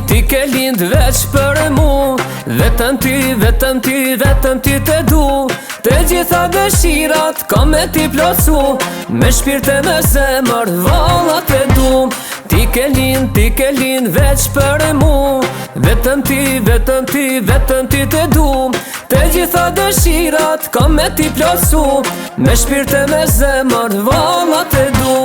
Ti ke lind veç për mu, vetëm ti, vetëm ti, vetëm ti të du. Të gjitha dëshirat ka me ti plotsu, me shpirt e me zemër valla të du. Ti ke lind veç për mu, vetëm ti, vetëm ti, vetëm ti të du. Të gjitha dëshirat ka me ti plotsu, me shpirt e me zemër valla të du.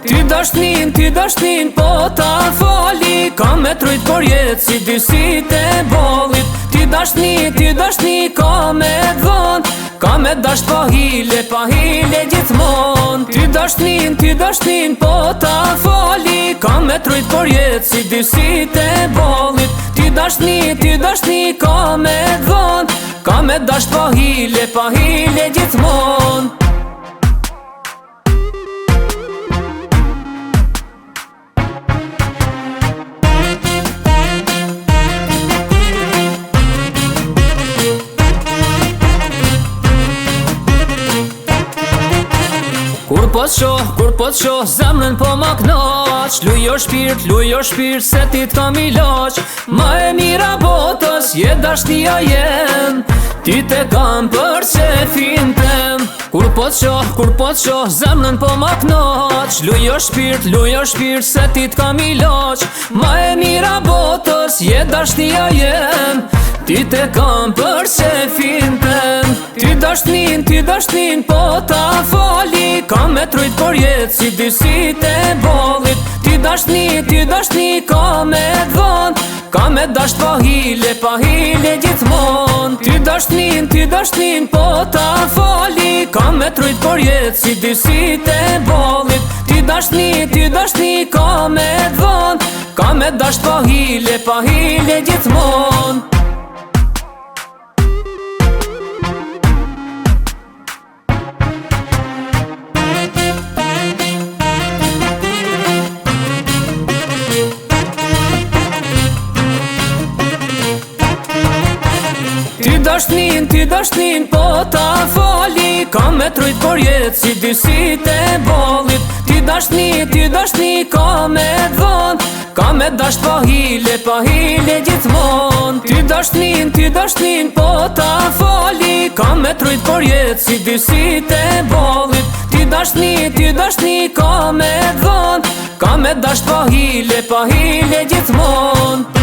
Ti dashnin, po ta fali, ka me trujt por jetë si dy sytë e bollit. Ti dashni, ka me dhon, ka me dash pa hile gjithmon. Ti dashnin, po ta fali, ka me trujt por jetë si dy sytë e bollit. Ti dashni, ka me dhon, ka me dash pa hile gjithmon. Kur po t'shoh zemrën po ma knaq, lujo shpirt se ti t'kam i laq. Ma e mira botës je dashnia jem, ti te kam për qefin tem. Kur po t'shoh zemrën po ma knaq, lujo shpirt se ti t'kam i laq. Ma e mira botës je dashnia jem, ti te kam për qefin tem. Ti dashnin, po ta fali, ka me trujt por jetë si dy sytë e bollit. Ti dashni, ka me dhon, ka me dash pa hile gjithmon. Ti dashnin, po ta fali, ka me trujt por jetë si dy sytë e bollit. Ti dashni, ka me dhon, ka me dash pa hile gjithmon. Ti dashnin, po ta fali, ka me trujt por jetë si dy sytë e bollit. Ti dashni, ka me dhon, ka me dash pa hile gjithmon. Ti dashnin, po ta fali, ka me trujt por jetë si dy sytë e bollit. Ti dashni, ka me dhon, ka me dash pa hile gjithmon.